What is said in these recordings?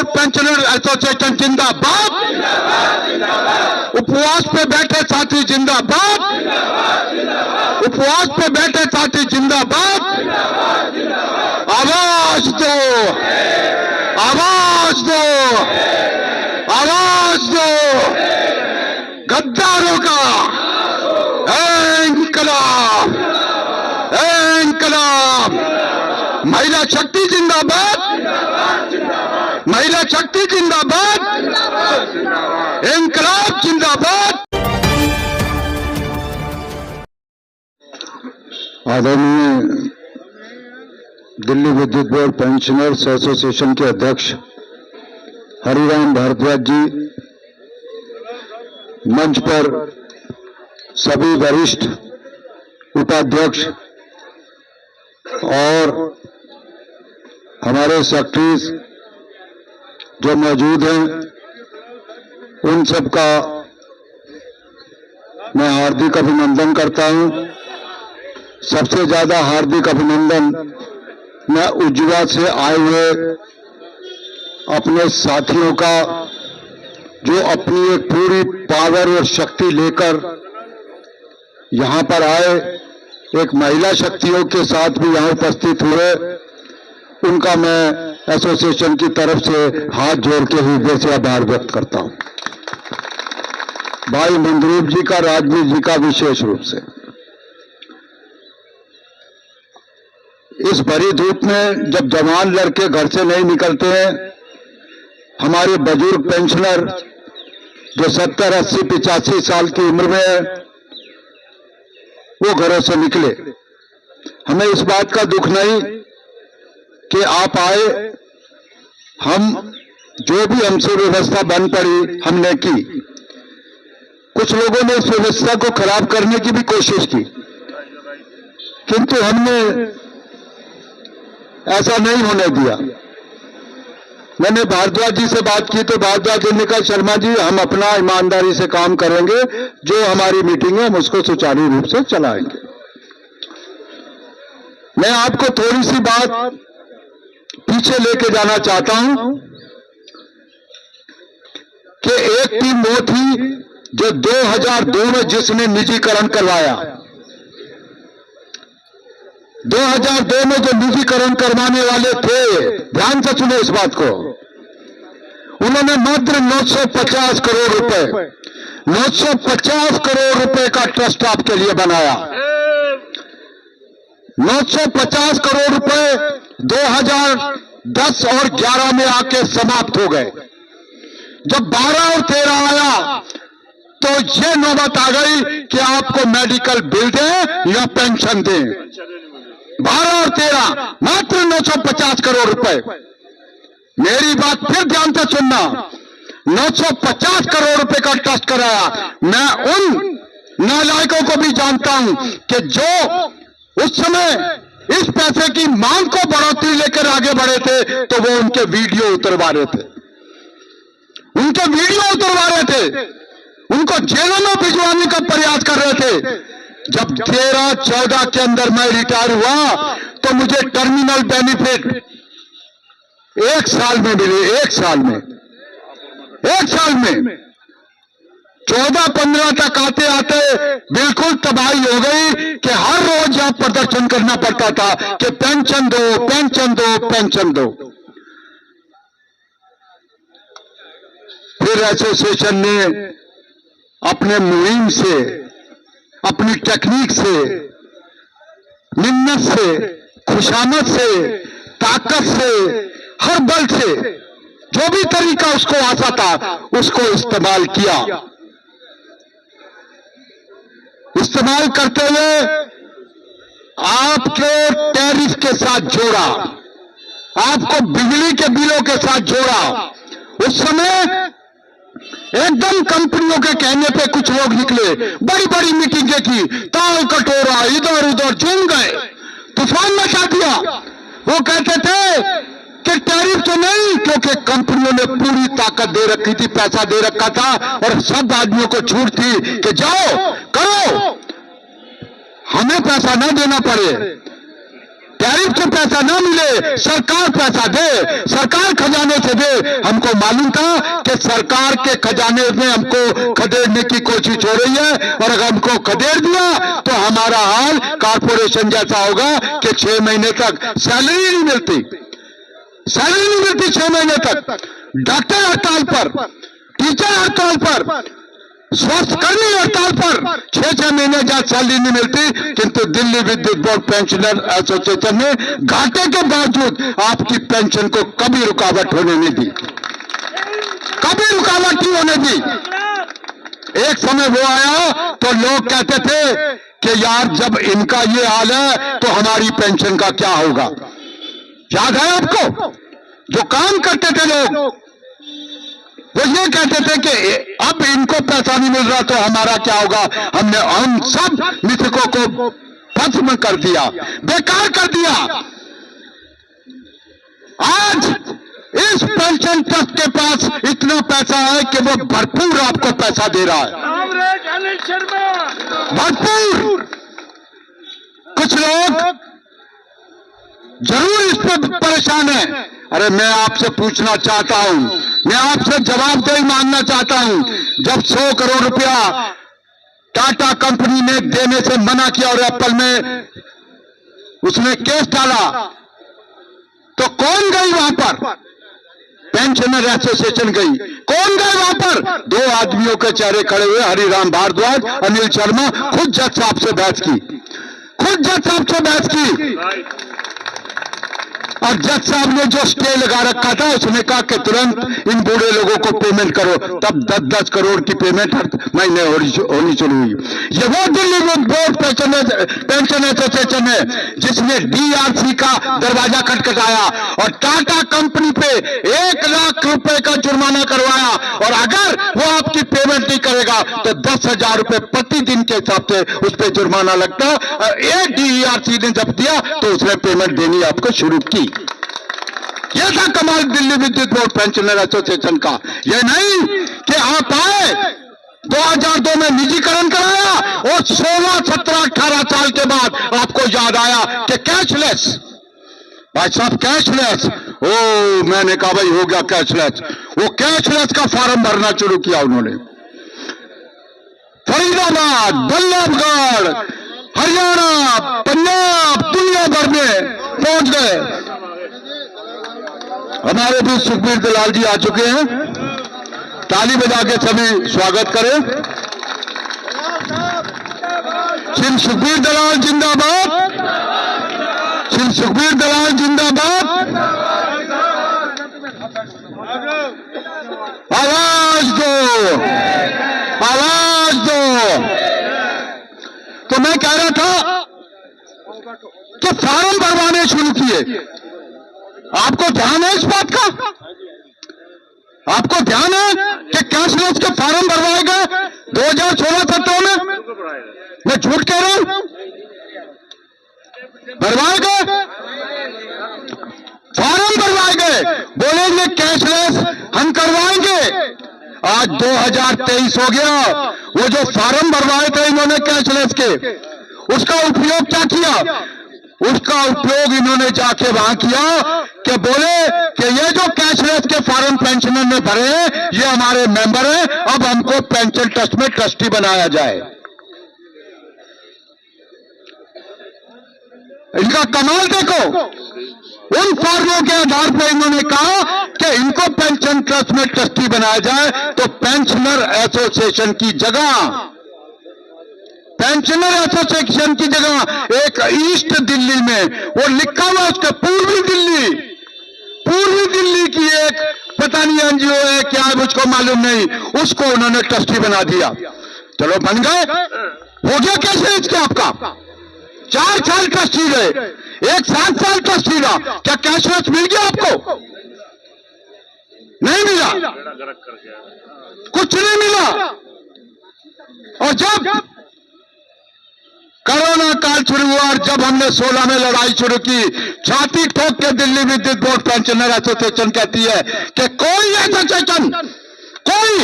Board pensioner association जिंदाबाद, उपवास पे बैठे साथी जिंदाबाद, उपवास पे बैठे साथी जिंदाबाद। आवाज दो, आवाज दो, आवाज दो गद्दारों का। इंकलाब, इंकलाब। महिला शक्ति जिंदाबाद, महिला शक्ति जिंदाबाद, इंकलाब जिंदाबाद। आदरणीय दिल्ली विद्युत बोर्ड पेंशनर्स एसोसिएशन के अध्यक्ष हरिराम भारद्वाज जी, मंच पर सभी वरिष्ठ उपाध्यक्ष और हमारे सेक्रेटरीज जो मौजूद हैं, उन सबका मैं हार्दिक अभिनंदन करता हूं। सबसे ज्यादा हार्दिक अभिनंदन मैं उज्ज्वला से आए हुए अपने साथियों का, जो अपनी एक पूरी पावर और शक्ति लेकर यहां पर आए, एक महिला शक्तियों के साथ भी यहां उपस्थित हुए, उनका मैं एसोसिएशन की तरफ से हाथ जोड़ के हृदय से आभार व्यक्त करता हूं। भाई मंदरूप जी का, राजवीर जी का विशेष रूप से। इस भरी धूप में जब जवान लड़के घर से नहीं निकलते हैं, हमारे बुजुर्ग पेंशनर जो 70, 80, 85 साल की उम्र में है, वो घरों से निकले। हमें इस बात का दुख नहीं कि आप आए, हम जो भी हमसे व्यवस्था बन पड़ी हमने की। कुछ लोगों ने इस व्यवस्था को खराब करने की भी कोशिश की, किंतु हमने ऐसा नहीं होने दिया। मैंने भारद्वाज जी से बात की तो भारद्वाज जी ने कहा, शर्मा जी हम अपना ईमानदारी से काम करेंगे, जो हमारी मीटिंग है हम उसको सुचारू रूप से चलाएंगे। मैं आपको थोड़ी सी बात पीछे लेके जाना चाहता हूं कि एक टीम वो थी जो 2002 में जिसने निजीकरण करवाया। 2002 में जो निजीकरण करवाने वाले थे, ध्यान से सुने इस बात को, उन्होंने मात्र 950 करोड़ रुपए, 950 करोड़ रुपए का ट्रस्ट आपके लिए बनाया। 950 करोड़ रुपए 2010 और 11 में आके समाप्त हो गए। जब 12 और 13 आया तो ये नौबत आ गई कि आपको मेडिकल बिल दें या पेंशन दें। 12 और 13 मात्र 950 करोड़ रुपए। मेरी बात फिर ध्यान से सुनना, 950 करोड़ रुपए का ट्रस्ट कराया। मैं उन नालायकों को भी जानता हूं कि जो उस समय इस पैसे की मांग को बढ़ोतरी लेकर आगे बढ़े थे, तो वो उनके वीडियो उतरवा रहे थे, उनके वीडियो उतरवा रहे थे, उनको जेलों में भिजवाने का प्रयास कर रहे थे। जब 13-14 के अंदर मैं रिटायर हुआ तो मुझे टर्मिनल बेनिफिट 1 साल में मिले। 1 साल में, 1 साल में 14-15 तक आते आते बिल्कुल तबाही हो गई कि हर रोज यहां प्रदर्शन करना पड़ता था कि पेंशन दो, पेंशन दो, पेंशन दो। फिर एसोसिएशन ने अपने मुहिम से, अपनी टेक्निक से, मिन्नत से, खुशामद से, ताकत से, हर बल से, जो भी तरीका उसको आता था उसको इस्तेमाल किया। इस्तेमाल करते हुए आपके टैरिफ के साथ जोड़ा, आपको बिजली के बिलों के साथ जोड़ा। उस समय एकदम कंपनियों के कहने पे कुछ लोग निकले, बड़ी बड़ी मीटिंगें की, ताल कटोरा इधर उधर झूम गए, तूफान मचा दिया। वो कहते थे कि टैरिफ तो नहीं, क्योंकि कंपनियों ने पूरी ताकत दे रखी थी, पैसा दे रखा था और सब आदमियों को छूट थी कि जाओ करो, हमें पैसा ना देना पड़े। टैरिफ से पैसा ना मिले, सरकार पैसा दे, सरकार खजाने से दे। हमको मालूम था कि सरकार के खजाने में हमको खदेड़ने की कोशिश हो रही है, और अगर हमको खदेड़ दिया तो हमारा हाल कारपोरेशन जैसा होगा कि 6 महीने तक सैलरी नहीं मिलती, सैलरी नहीं मिलती 6 महीने तक। डॉक्टर हड़ताल पर, टीचर हड़ताल पर, स्वास्थ्य कर्मी हड़ताल पर 6-6 महीने जहां सैलरी नहीं मिलती, किंतु दिल्ली विद्युत बोर्ड पेंशनर एसोसिएशन ने घाटे के बावजूद आपकी पेंशन को कभी रुकावट होने नहीं दी, कभी रुकावट नहीं होने दी। एक समय वो आया तो लोग कहते थे कि यार जब इनका ये हाल है तो हमारी पेंशन का क्या होगा। याद है आपको? जो काम करते थे लोग वो ये कहते थे कि अब इनको पैसा नहीं मिल रहा तो हमारा क्या होगा। हमने उन सब मिथकों को भस्म कर दिया, बेकार कर दिया। आज इस पेंशन ट्रस्ट के पास इतना पैसा है कि वो भरपूर आपको पैसा दे रहा है, भरपूर। कुछ लोग जरूर इस पर परेशान है। अरे मैं आपसे पूछना चाहता हूं, मैं आपसे जवाबदेही मांगना चाहता हूं। जब 100 करोड़ रुपया टाटा कंपनी ने देने से मना किया और एप्पल में उसने केस डाला, तो कौन गई वहां पर? पेंशनर एसोसिएशन गई। कौन गए वहां पर? 2 आदमियों के चेहरे खड़े हुए, हरिराम भारद्वाज, अनिल शर्मा। खुद जज साहब से बहस की, खुद जज साहब से बहस की। और जज साहब ने जो स्टे लगा रखा था उसने कहा कि तुरंत इन बूढ़े लोगों को पेमेंट करो। तब 10-10 करोड़ की पेमेंट हर महीने होनी शुरू हुई। ये वो दिल्ली बोर्ड पेंशन एसोसिएशन है जिसने डीआरसी का दरवाजा खटखटाया और टाटा कंपनी पे 1 लाख रुपए का जुर्माना करवाया। और अगर वो आपकी पेमेंट नहीं करेगा तो 10,000 रुपए प्रतिदिन के हिसाब से उस पर जुर्माना लगता। एक डीआरसी ने जब दिया तो उसने पेमेंट देनी आपको शुरू की। यह था कमाल दिल्ली विद्युत बोर्ड पेंशनर एसोसिएशन का। यह नहीं कि आप आए 2002 में निजीकरण कराया और 16, 17, 18 साल के बाद आपको याद आया कि कैशलेस, भाई साहब कैशलेस। ओ मैंने कहा भाई हो गया कैशलेस। वो कैशलेस का फॉर्म भरना शुरू किया उन्होंने। फरीदाबाद, बल्लभगढ़, हरियाणा, पंजाब, दुनिया भर में पहुंच गए। हमारे भी सुखबीर दलाल जी आ चुके हैं, ताली बजा के सभी स्वागत करें। श्री सुखबीर दलाल जिंदाबाद, श्री सुखबीर दलाल जिंदाबाद। आवाज दो, आवाज दो। तो मैं कह रहा था कि फॉर्म भरवाने शुरू किए। आपको ध्यान है इस बात का? आपको ध्यान है कि कैशलेस के फॉर्म भरवाए गए 2016-17 में? मैं झूठ कह रहा हूं? भरवाए गए, फॉर्म भरवाए गए, बोलेंगे कैशलेस हम करवाएंगे। आज 2023 हो गया। वो जो फॉर्म भरवाए थे इन्होंने कैशलेस के, उसका उपयोग क्या किया? उसका उपयोग इन्होंने जाके वहां किया कि बोले कि ये जो कैशलेस के फॉर्म पेंशनर ने भरे हैं ये हमारे मेंबर हैं, अब हमको पेंशन ट्रस्ट में ट्रस्टी बनाया जाए। इनका कमाल देखो। उन फॉर्मों के आधार पर इन्होंने कहा कि इनको पेंशन ट्रस्ट में ट्रस्टी बनाया जाए, तो पेंशनर एसोसिएशन की जगह, पेंशनर एसोसिएशन की जगह एक ईस्ट दिल्ली में वो लिखा हुआ उसके पूर्वी दिल्ली की एक पता नहीं एनजीओ है क्या है मुझको मालूम नहीं, उसको उन्होंने ट्रस्टी बना दिया। चलो बन गए, हो गया कैसे इसके आपका? 4 साल ट्रस्टी रहे, एक 7 साल ट्रस्टी रहा। क्या कैशलेस मिल गया आपको? नहीं मिला, कुछ नहीं मिला। और जब कोरोना काल शुरू हुआ और जब हमने 16 में लड़ाई शुरू की, छाती ठोक के दिल्ली विद्युत बोर्ड पेंशनर एसोसिएशन कहती है कि कोई एसोसिएशन, कोई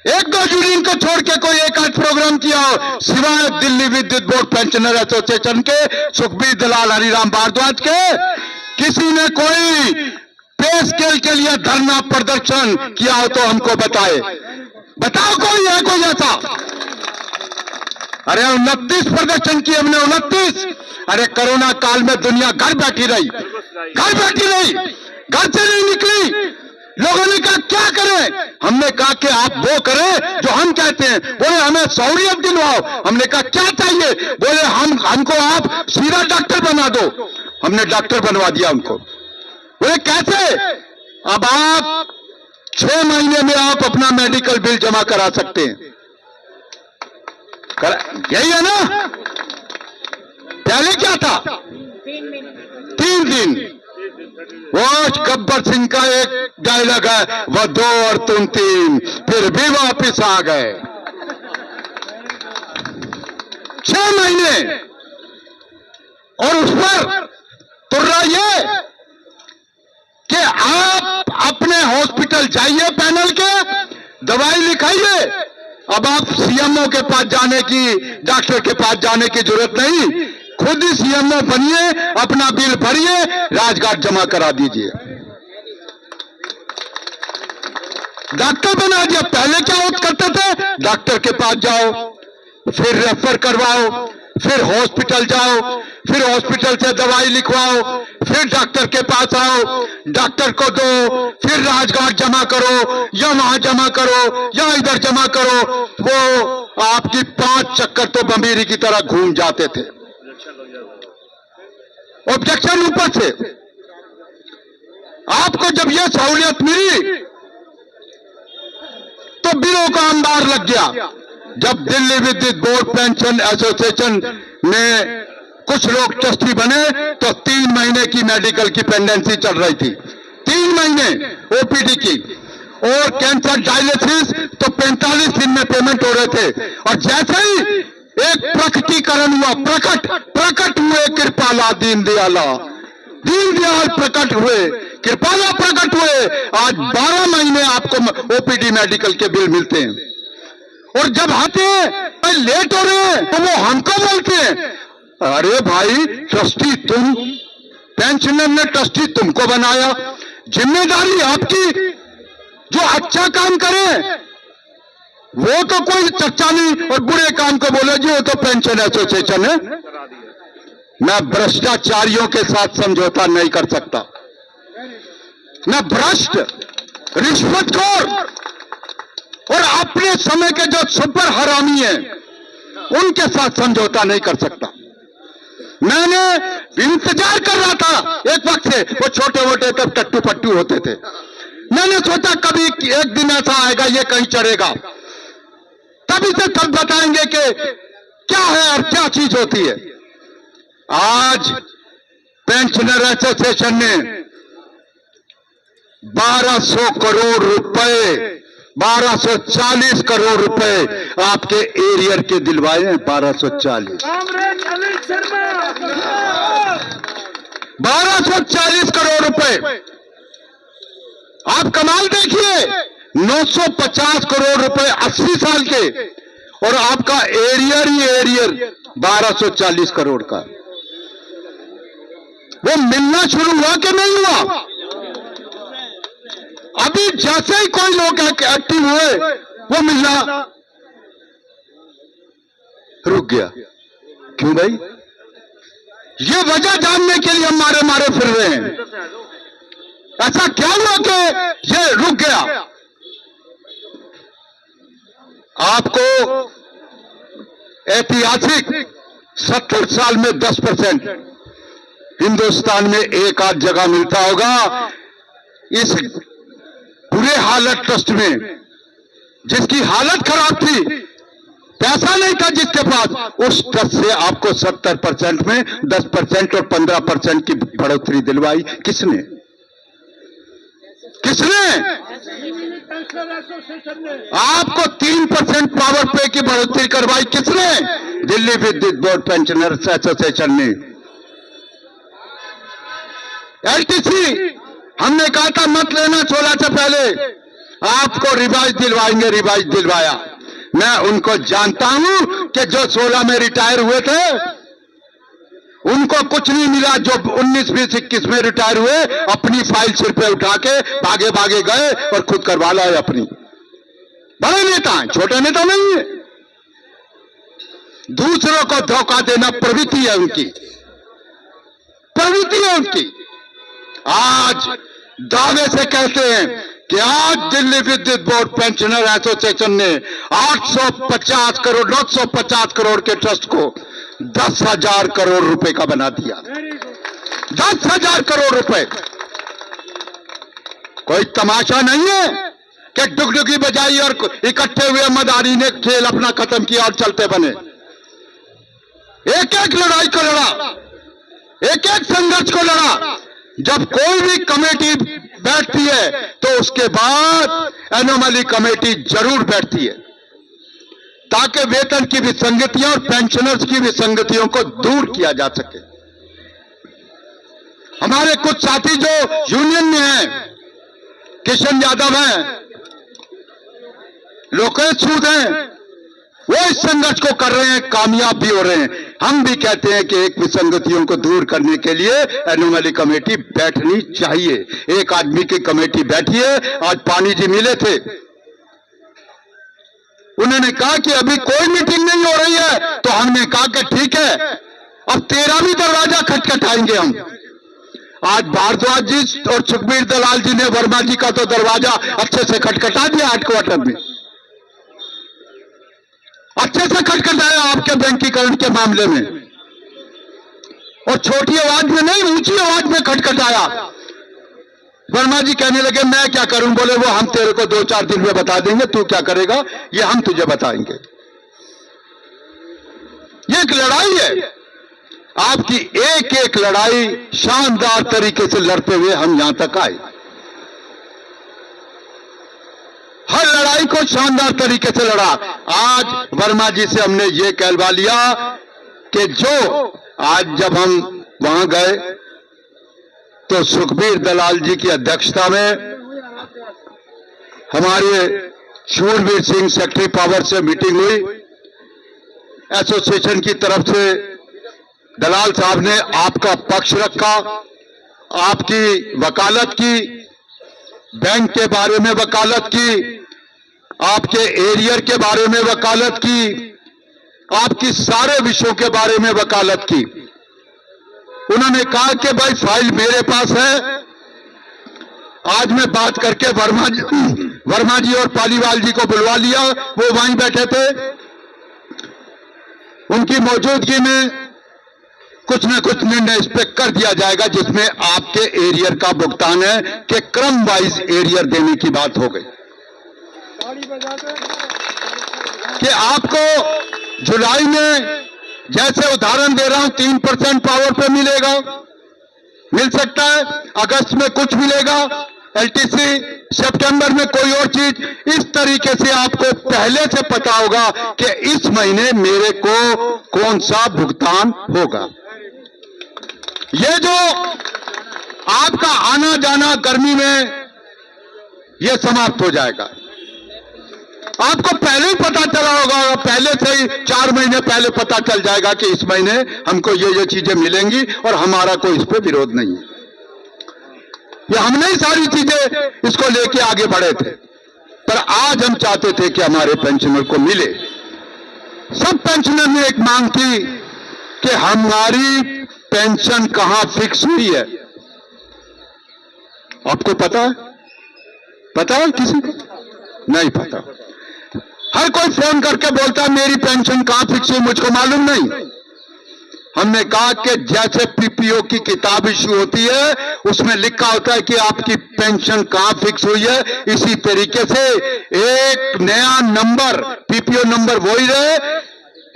एक दो यूनियन को छोड़ के कोई एक आध प्रोग्राम किया हो सिवाय दिल्ली विद्युत बोर्ड पेंशनर एसोसिएशन के, सुखबीर दलाल, हरिराम भारद्वाज के, किसी ने कोई पे स्केल के लिए धरना प्रदर्शन किया हो तो हमको बताए। बताओ कोई है कोई ऐसा? अरे 29 प्रदर्शन किए हमने, 29। अरे कोरोना काल में दुनिया घर बैठी रही, घर से नहीं निकली। लोगों ने कहा क्या करें? हमने कहा कि आप वो करें जो हम कहते हैं। बोले हमें सहूलियत दिलवाओ। हमने कहा क्या चाहिए? बोले हमको आप सीधा डॉक्टर बना दो। हमने डॉक्टर बनवा दिया उनको। बोले कैसे? अब आप 6 महीने में आप अपना मेडिकल बिल जमा करा सकते हैं। यही है ना? पहले क्या था? 3 दिन। वो गब्बर सिंह का एक डायलॉग है, वह 2 और तुम 3, फिर भी वापिस आ गए। 6 महीने। और उस पर तुर्रा ये कि आप अपने हॉस्पिटल जाइए, पैनल के दवाई लिखाइए। अब आप सीएमओ के पास जाने की, डॉक्टर के पास जाने की जरूरत नहीं, खुद ही सीएमओ बनिए, अपना बिल भरिए, राजगाट जमा करा दीजिए। डॉक्टर बना दिया। पहले क्या करते थे? डॉक्टर के पास जाओ, फिर रेफर करवाओ, फिर हॉस्पिटल जाओ, फिर हॉस्पिटल से दवाई लिखवाओ, फिर डॉक्टर के पास आओ, डॉक्टर को दो, फिर राजगाट जमा करो, या वहां जमा करो, या इधर जमा करो। वो आपकी 5 चक्कर तो बंबीरी की तरह घूम जाते थे। ऑब्जेक्शन ऊपर से। आपको जब यह सहूलियत मिली तो बिलों का अंबार लग गया। जब दिल्ली विद्युत बोर्ड पेंशन एसोसिएशन में कुछ लोग ट्रस्टी बने तो 3 महीने की मेडिकल की पेंडेंसी चल रही थी। 3 महीने ओपीडी की, और कैंसर डायलिसिस तो 45 दिन में पेमेंट हो रहे थे। और जैसे ही एक प्रकटीकरण हुआ, प्रकट हुए कृपाला दीनदयाल प्रकट हुए, कृपाला प्रकट हुए। आज 12 महीने आपको ओपीडी मेडिकल के बिल मिलते हैं। और जब आते हैं लेट हो रहे हैं तो वो हमको बोलते हैं, अरे भाई ट्रस्टी तुम, पेंशनर ने ट्रस्टी तुमको बनाया, जिम्मेदारी आपकी। जो अच्छा काम करे वो तो कोई चर्चा नहीं, और बुरे काम को बोले जी वो तो पेंशन एसोसिएशन है। मैं भ्रष्टाचारियों के साथ समझौता नहीं कर सकता। मैं भ्रष्ट, रिश्वतखोर और अपने समय के जो सुपर हरामी हैं उनके साथ समझौता नहीं कर सकता। मैंने इंतजार कर रहा था एक वक्त से, वो छोटे मोटे तब टट्टू पट्टू होते थे। मैंने सोचा कभी एक दिन ऐसा आएगा ये कहीं चढ़ेगा, तभी से तब बताएंगे कि क्या है और क्या चीज होती है। आज पेंशनर एसोसिएशन ने 1200 करोड़ रुपए, 1240 करोड़ रुपए आपके एरियर के दिलवाए हैं। 1240 करोड़ रुपए। आप कमाल देखिए, 950 करोड़ रुपए 80 साल के, और आपका एरियर ही एरियर 1240 करोड़ का। वो मिलना शुरू हुआ कि नहीं हुआ? अभी जैसे ही कोई लोग एक्टिव हुए वो मिलना रुक गया। क्यों भाई? ये वजह जानने के लिए हम मारे फिर रहे हैं। ऐसा क्या हुआ कि ये रुक गया? आपको ऐतिहासिक 70 साल में 10% हिंदुस्तान में एक आध जगह मिलता होगा। इस बुरे हालत ट्रस्ट में, जिसकी हालत खराब थी, पैसा नहीं था जिसके पास, उस ट्रस्ट से आपको 70% में 10% और 15% की बढ़ोतरी दिलवाई। किसने? आपको 3% पावर पे की बढ़ोतरी करवाई। किसने? दिल्ली विद्युत बोर्ड पेंशनर्स एसोसिएशन ने। एलटीसी हमने कहा था मत लेना 16 से पहले, आपको रिवाइज दिलवाएंगे, रिवाइज दिलवाया। मैं उनको जानता हूं कि जो 16 में रिटायर हुए थे उनको कुछ नहीं मिला, जो 19, 20, 21 में रिटायर हुए अपनी फाइल सिर पे उठा के भागे भागे गए और खुद करवा लाए अपनी। बड़े नेता हैं, छोटे नेता नहीं है। दूसरों को धोखा देना प्रवृत्ति है उनकी, प्रवृत्ति है उनकी। आज दावे से कहते हैं कि आज दिल्ली विद्युत बोर्ड पेंशनर एसोसिएशन ने 850 करोड़ 950 करोड़ के ट्रस्ट को 10,000 करोड़ रुपए का बना दिया। 10,000 करोड़ रुपए कोई तमाशा नहीं है कि डुगडुगी बजाई और इकट्ठे हुए मदारी ने खेल अपना खत्म किया और चलते बने। एक एक लड़ाई को लड़ा, एक एक संघर्ष को लड़ा। जब कोई भी कमेटी बैठती है तो उसके बाद एनोमली कमेटी जरूर बैठती है ताकि वेतन की विसंगतियां और पेंशनर्स की विसंगतियों को दूर किया जा सके। हमारे कुछ साथी जो यूनियन में हैं, किशन यादव हैं, लोकेश सूद हैं, वो इस संघर्ष को कर रहे हैं, कामयाब भी हो रहे हैं। हम भी कहते हैं कि एक विसंगतियों को दूर करने के लिए एनोमली कमेटी बैठनी चाहिए। एक आदमी की कमेटी बैठी है। आज पानी जी मिले थे, उन्होंने कहा कि अभी कोई मीटिंग नहीं हो रही है, तो हमने कहा कि ठीक है, अब 13वीं दरवाजा खटखटाएंगे हम। आज भारद्वाज जी और सुखबीर दलाल जी ने वर्मा जी का तो दरवाजा अच्छे से खटखटा दिया, हेडक्वार्टर में अच्छे से खटखटाया आपके बैंकीकरण के मामले में, और छोटी आवाज में नहीं, ऊंची आवाज में खटखटाया। वर्मा जी कहने लगे मैं क्या करूं, बोले वो हम तेरे को 2-4 दिन में बता देंगे, तू क्या करेगा ये हम तुझे बताएंगे। ये एक लड़ाई है, आपकी एक एक लड़ाई शानदार तरीके से लड़ते हुए हम यहां तक आए। हर लड़ाई को शानदार तरीके से लड़ा। आज वर्मा जी से हमने ये कहलवा लिया कि जो आज जब हम वहां गए तो सुखबीर दलाल जी की अध्यक्षता में हमारे शूरवीर सिंह सेक्रेटरी पावर से मीटिंग हुई। एसोसिएशन की तरफ से दलाल साहब ने आपका पक्ष रखा, आपकी वकालत की, बैंक के बारे में वकालत की, आपके एरियर के बारे में वकालत की, आपकी सारे विषयों के बारे में वकालत की। उन्होंने कहा कि भाई फाइल मेरे पास है। आज मैं बात करके वर्मा जी और पालीवाल जी को बुलवा लिया, वो वहीं बैठे थे। उनकी मौजूदगी में कुछ न कुछ निर्णय इस पे कर दिया जाएगा जिसमें आपके एरियर का भुगतान है कि क्रम वाइज एरियर देने की बात हो गई कि आपको जुलाई में, जैसे उदाहरण दे रहा हूं, 3% पावर पे मिलेगा, मिल सकता है, अगस्त में कुछ मिलेगा, एलटीसी, सितंबर में कोई और चीज। इस तरीके से आपको पहले से पता होगा कि इस महीने मेरे को कौन सा भुगतान होगा। ये जो आपका आना जाना गर्मी में ये समाप्त हो जाएगा। आपको पहले ही पता चला होगा, पहले से ही 4 महीने पहले पता चल जाएगा कि इस महीने हमको ये चीजें मिलेंगी और हमारा कोई इस पे विरोध नहीं है। ये हमने ही सारी चीजें इसको लेके आगे बढ़े थे, पर आज हम चाहते थे कि हमारे पेंशनर को मिले। सब पेंशनर ने एक मांग की कि हमारी पेंशन कहां फिक्स हुई है। आपको पता है? पता है किसी को? नहीं पता। हर कोई फोन करके बोलता है मेरी पेंशन कहां फिक्स हुई, मुझको मालूम नहीं। हमने कहा कि जैसे पीपीओ की किताब इश्यू होती है उसमें लिखा होता है कि आपकी पेंशन कहां फिक्स हुई है, इसी तरीके से एक नया नंबर, पीपीओ नंबर वही रहे,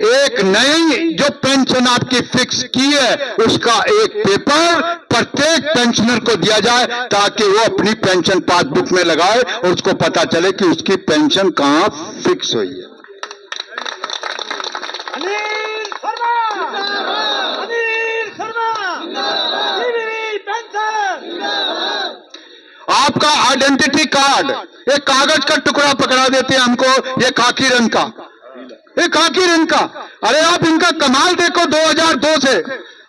एक नई जो पेंशन आपकी फिक्स की है उसका एक पेपर प्रत्येक पेंशनर को दिया जाए ताकि वो अपनी पेंशन पासबुक में लगाए और उसको पता चले कि उसकी पेंशन कहां फिक्स हुई है। आपका आइडेंटिटी कार्ड, एक कागज का टुकड़ा पकड़ा देते हैं हमको, ये खाकी रंग का, ये खाकी रंग का। अरे आप इनका कमाल देखो, 2002 से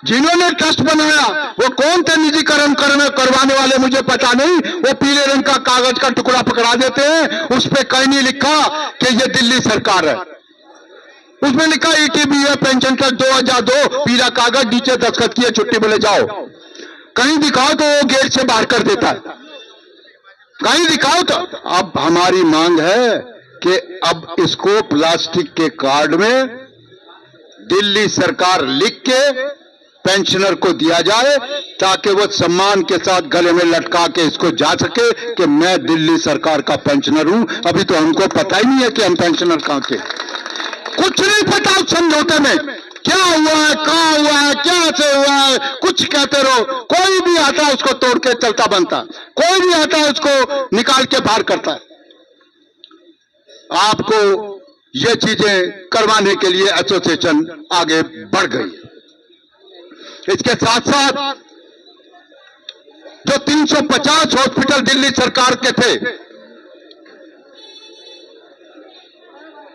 जिन्होंने ट्रस्ट बनाया वो कौन थे निजीकरण करवाने वाले मुझे पता नहीं, वो पीले रंग का कागज का टुकड़ा पकड़ा देते हैं, उस पे कहीं नहीं लिखा कि ये दिल्ली सरकार है, उसमें लिखा ईटीबीए पेंशन ट्रस्ट 2002, पीला कागज, नीचे दस्तखत किए, छुट्टी बोले जाओ। कहीं दिखाओ तो वो गेट से बाहर कर देता है, कहीं दिखाओ तो। अब हमारी मांग है कि अब इसको प्लास्टिक के कार्ड में दिल्ली सरकार लिख के पेंशनर को दिया जाए, ताकि वो सम्मान के साथ गले में लटका के इसको जा सके कि मैं दिल्ली सरकार का पेंशनर हूं। अभी तो हमको पता ही नहीं है कि हम पेंशनर कहां के, कुछ नहीं पता उस समझौते में क्या हुआ है, कहां हुआ है, क्या से हुआ है, कुछ कहते रहो। कोई भी आता है उसको तोड़ के चलता बनता, कोई भी आता है उसको निकाल के बाहर करता है। आपको ये चीजें करवाने के लिए एसोसिएशन आगे बढ़ गई है। इसके साथ साथ जो 350 हॉस्पिटल दिल्ली सरकार के थे,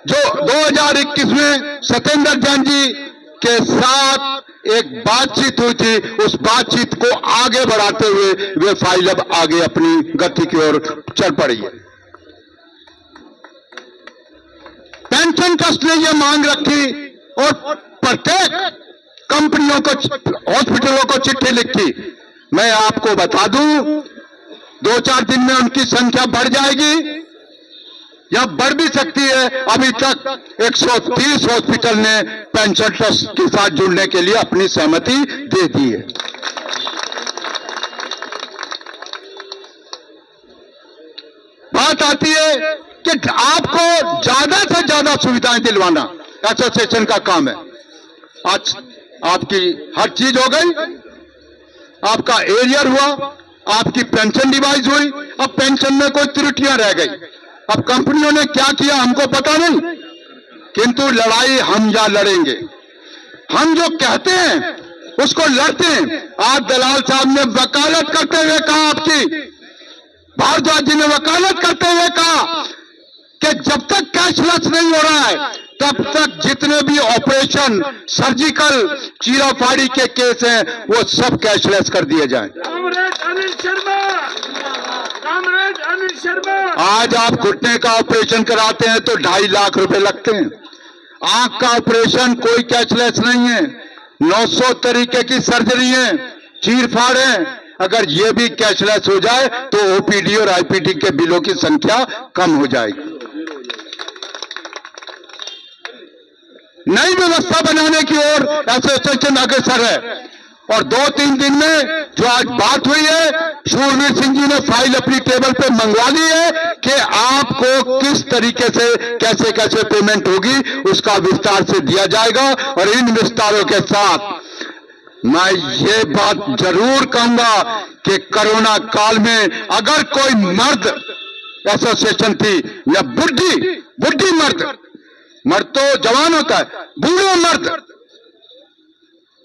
जो 2021 में सत्येंद्र जैन जी के साथ एक बातचीत हुई थी, उस बातचीत को आगे बढ़ाते हुए वे फाइल अब आगे अपनी गति की ओर चल पड़ी है। पेंशन ट्रस्ट ने यह मांग रखी और प्रत्येक कंपनियों को, हॉस्पिटलों को चिट्ठी लिखी। मैं आपको बता दूं, 2-4 दिन में उनकी संख्या बढ़ जाएगी या बढ़ भी सकती है। अभी तक 130 हॉस्पिटल ने पेंशन ट्रस्ट के साथ जुड़ने के लिए अपनी सहमति दे दी है। बात आती है कि आपको ज्यादा से ज्यादा सुविधाएं दिलवाना एसोसिएशन का काम है। आज आपकी हर चीज हो गई, आपका एरियर हुआ, आपकी पेंशन डिवाइस हुई, अब पेंशन में कोई त्रुटियां रह गई। अब कंपनियों ने क्या किया हमको पता नहीं, किंतु लड़ाई हम या लड़ेंगे, हम जो कहते हैं उसको लड़ते हैं। आज दलाल साहब ने वकालत करते हुए कहा, आपकी भारद्वाज जी ने वकालत करते हुए कहा कि जब तक कैशलेस नहीं हो रहा है तब तक जितने भी ऑपरेशन, सर्जिकल चीराफाड़ी के केस हैं वो सब कैशलेस कर दिए जाएं। आज आप घुटने का ऑपरेशन कराते हैं तो 2.5 लाख रुपए लगते हैं। आंख का ऑपरेशन कोई कैशलेस नहीं है, 900 तरीके की सर्जरी है, चीरफाड़ है। अगर ये भी कैशलेस हो जाए तो ओपीडी और आईपीडी के बिलों की संख्या कम हो जाएगी। नई व्यवस्था बनाने की ओर एसोसिएशन अग्रसर है और 2-3 दिन में जो आज बात हुई है, शूरवीर सिंह जी ने फाइल अपनी टेबल पे मंगवा ली है कि आपको किस तरीके से कैसे कैसे पेमेंट होगी उसका विस्तार से दिया जाएगा। और इन विस्तारों के साथ मैं ये बात जरूर कहूंगा कि कोरोना काल में अगर कोई मर्द एसोसिएशन थी या बुढ़ी मर्द तो जवान होता है, बूढ़े मर्द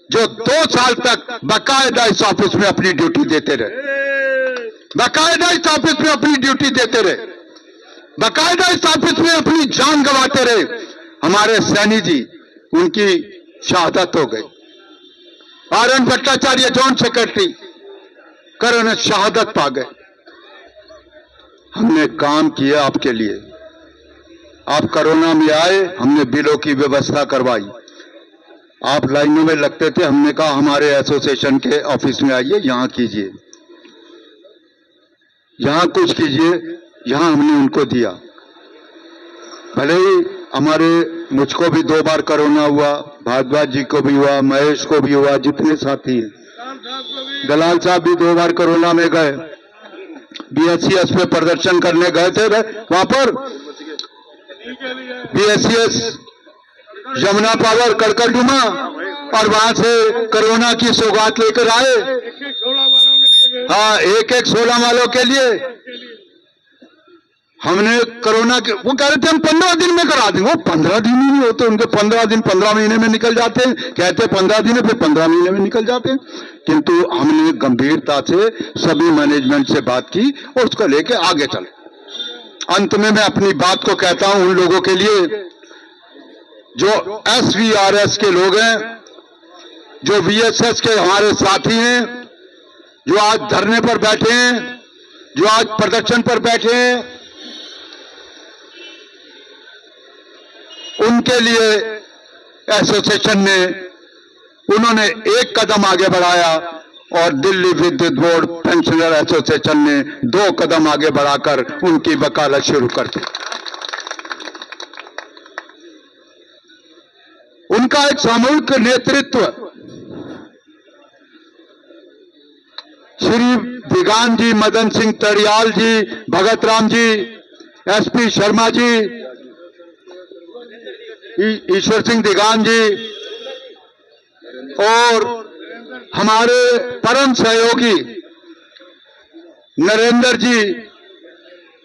जो 2 साल तक बाकायदा इस ऑफिस में अपनी ड्यूटी देते रहे, बाकायदा इस ऑफिस में अपनी ड्यूटी देते रहे, बाकायदा इस ऑफिस में अपनी जान गंवाते रहे। हमारे सैनी जी, उनकी शहादत हो गई। RN. Bhattacharya joint secretary corona शहादत पा गए। हमने काम किया आपके लिए, आप कोरोना में आए, हमने बिलों की व्यवस्था करवाई। आप लाइनों में लगते थे, हमने कहा हमारे एसोसिएशन के ऑफिस में आइए, यहां कीजिए, यहां कुछ कीजिए, यहां हमने उनको दिया। भले ही मुझको भी 2 बार कोरोना हुआ, भारद्वाज जी को भी हुआ, महेश को भी हुआ, जितने साथी हैं, दलाल साहब भी 2 बार कोरोना में गए, बीएससीएस पे प्रदर्शन करने गए थे। वहां पर बीएससीएस यमुना पावर कड़कड़डुमा, और वहां से कोरोना की सौगात लेकर आए। हाँ, 1-1 16 वालों के लिए हमने कोरोना के, वो कह रहे थे हम 15 दिन में करा देंगे, वो 15 दिन ही नहीं होते उनके, 15 दिन 15 महीने में निकल जाते हैं, कहते 15 दिन फिर 15 महीने में निकल जाते हैं। किंतु हमने गंभीरता से सभी मैनेजमेंट से बात की और उसको लेके आगे चले। अंत में मैं अपनी बात को कहता हूं उन लोगों के लिए जो SVRS के लोग हैं, जो VSS के हमारे साथी हैं, जो आज धरने पर बैठे हैं, जो आज प्रदर्शन पर बैठे हैं, उनके लिए एसोसिएशन ने उन्होंने एक कदम आगे बढ़ाया और दिल्ली विद्युत बोर्ड पेंशनर एसोसिएशन ने 2 कदम आगे बढ़ाकर उनकी वकालत शुरू कर दी। उनका एक सामूहिक नेतृत्व श्री दिगान जी, मदन सिंह तड़ियाल जी, भगत राम जी, SP शर्मा जी, ईश्वर सिंह दिगान जी और हमारे परम सहयोगी नरेंद्र जी,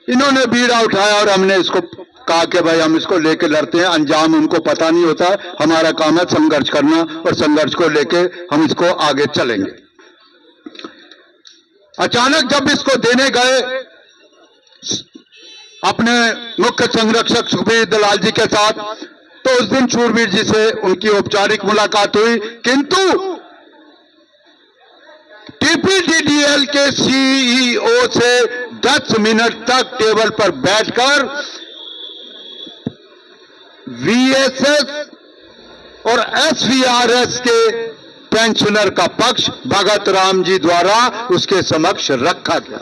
इन्होंने बीड़ा उठाया और हमने इसको कहा कि भाई हम इसको लेके लड़ते हैं। अंजाम उनको पता नहीं होता, हमारा काम है संघर्ष करना और संघर्ष को लेके हम इसको आगे चलेंगे। अचानक जब इसको देने गए अपने मुख्य संरक्षक सुखबीर दलाल जी के साथ, तो उस दिन शूरवीर जी से उनकी औपचारिक मुलाकात हुई, किंतु TPDDL के CEO से 10 मिनट तक टेबल पर बैठकर VSS और SVRS के पेंशनर का पक्ष भगत राम जी द्वारा उसके समक्ष रखा गया।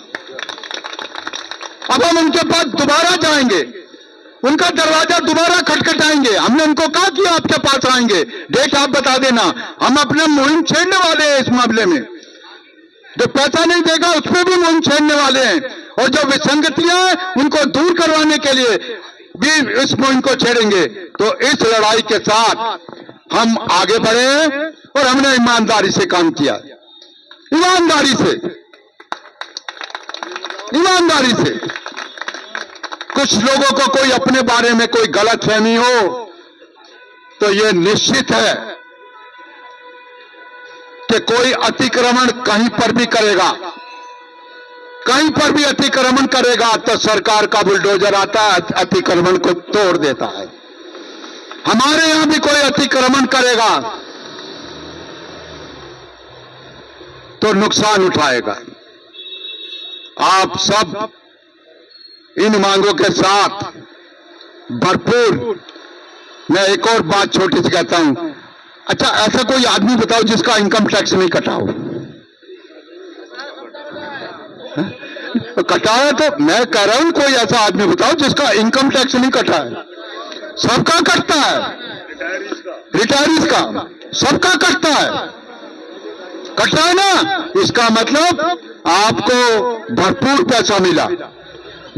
अब हम उनके पास दोबारा जाएंगे, उनका दरवाजा दोबारा खटखटाएंगे। हमने उनको कहा कि आपके पास आएंगे, डेट आप बता देना, हम अपने मुहिम छेड़ने वाले हैं। इस मामले में जो पैसा नहीं देगा उस पर भी मुहिम छेड़ने वाले हैं, और जो विसंगतियां हैं उनको दूर करवाने के लिए भी इस मुहिम को छेड़ेंगे। तो इस लड़ाई के साथ हम आगे बढ़े और हमने ईमानदारी से काम किया, ईमानदारी से। कुछ लोगों को कोई अपने बारे में कोई गलतफहमी हो तो यह निश्चित है कि कोई अतिक्रमण कहीं पर भी करेगा, कहीं पर भी अतिक्रमण करेगा तो सरकार का बुलडोजर आता है, अतिक्रमण को तोड़ देता है। हमारे यहां भी कोई अतिक्रमण करेगा तो नुकसान उठाएगा। आप सब इन मांगों के साथ भरपूर, मैं एक और बात छोटी सी कहता हूं। अच्छा, ऐसा कोई आदमी बताओ जिसका इनकम टैक्स नहीं कटा हो? कटा है तो मैं कह रहा हूं कोई ऐसा आदमी बताओ जिसका इनकम टैक्स नहीं कटा है। सबका कटता है, रिटायरीज का सबका कटता है, कटता है ना। इसका मतलब आपको भरपूर पैसा मिला,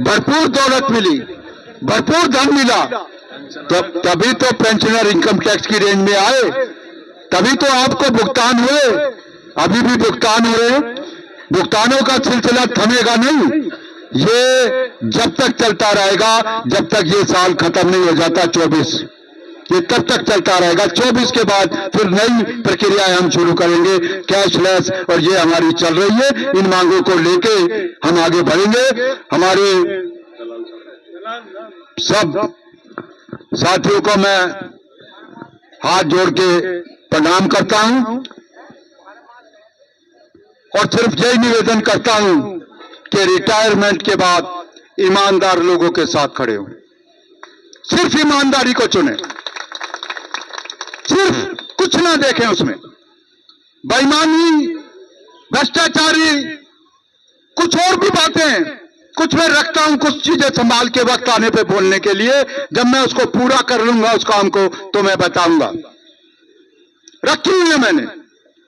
भरपूर दौलत मिली, भरपूर धन मिला, तभी तो पेंशनर इनकम टैक्स की रेंज में आए, तभी तो आपको भुगतान हुए। अभी भी भुगतान हो रहे, भुगतानों का सिलसिला थमेगा नहीं। ये जब तक चलता रहेगा, जब तक ये साल खत्म नहीं हो जाता 24, ये तब तक चलता रहेगा। 24 के बाद फिर नई प्रक्रियाएं हम शुरू करेंगे, कैशलेस, और ये हमारी चल रही है। इन मांगों को लेके हम आगे बढ़ेंगे। हमारे सब साथियों को मैं हाथ जोड़ के प्रणाम करता हूं और सिर्फ यही निवेदन करता हूं कि रिटायरमेंट के बाद ईमानदार लोगों के साथ खड़े हों, सिर्फ ईमानदारी को चुने, सिर्फ कुछ ना देखें उसमें, बेईमानी, भ्रष्टाचारी, कुछ और भी बातें कुछ मैं रखता हूं, कुछ चीजें संभाल के वक्त आने पे बोलने के लिए। जब मैं उसको पूरा कर लूंगा उस काम को तो मैं बताऊंगा। रखी हुई है मैंने,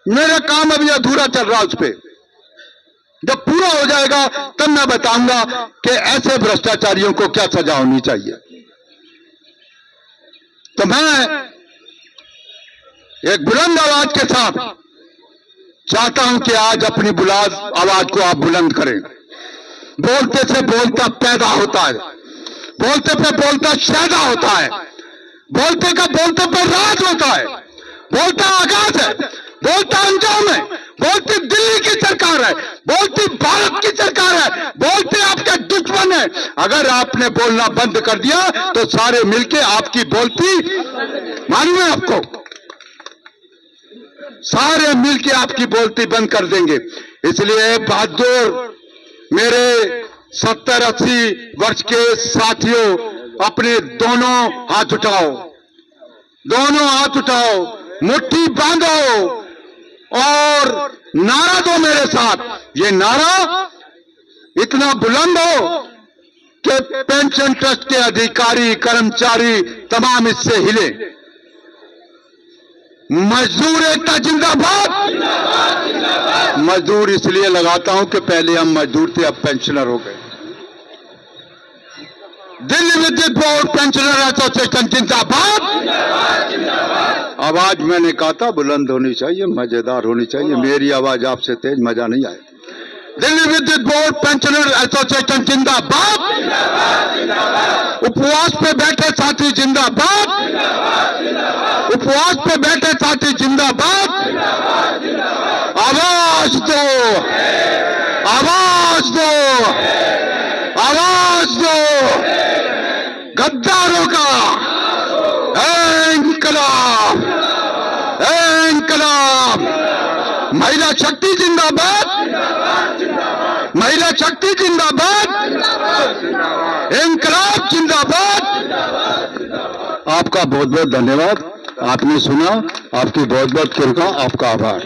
मेरा काम अभी अधूरा चल रहा उस पर। जब पूरा हो जाएगा तब मैं बताऊंगा कि ऐसे भ्रष्टाचारियों को क्या सजा होनी चाहिए। तो मैं एक बुलंद आवाज के साथ चाहता हूं कि आज अपनी आवाज को आप बुलंद करें। बोलते से बोलता पैदा होता है, बोलते पे बोलता शहदा होता है, बोलते का बोलते पे राज होता है, बोलता आगाज है, बोलता अंजाम है, बोलती दिल्ली की सरकार है, बोलती भारत की सरकार है, बोलते आपके दुश्मन है। अगर आपने बोलना बंद कर दिया तो सारे मिलके आपकी बोलती, मालूम है आपको, सारे मिलके आपकी बोलती बंद कर देंगे। इसलिए बहादुर मेरे 70-80 वर्ष के साथियों, अपने दोनों हाथ उठाओ, दोनों हाथ उठाओ, मुट्ठी बांधो और नारा दो मेरे साथ। ये नारा इतना बुलंद हो कि पेंशन ट्रस्ट के अधिकारी कर्मचारी तमाम इससे हिले। मजदूर एकता जिंदाबाद। मजदूर इसलिए लगाता हूं कि पहले हम मजदूर थे, अब पेंशनर हो गए। दिल्ली विद्युत बोर्ड पेंशनर एसोसिएशन जिंदाबाद। आवाज मैंने कहा था बुलंद होनी चाहिए, मजेदार होनी चाहिए। मेरी आवाज आपसे तेज मजा नहीं आए। दिल्ली विद्युत बोर्ड पेंशनर एसोसिएशन जिंदाबाद। उपवास पे बैठे साथी जिंदाबाद। उपवास पे बैठे साथी जिंदाबाद। आवाज दो, आवाज दो, आवाज दो गद्दारों का। इंकलाब, इंकलाब। महिला शक्ति जिंदाबाद, महिला शक्ति जिंदाबाद, इंकलाब जिंदाबाद। आपका बहुत बहुत धन्यवाद। आपने सुना, आपकी बहुत बहुत कृपा, आपका आभार।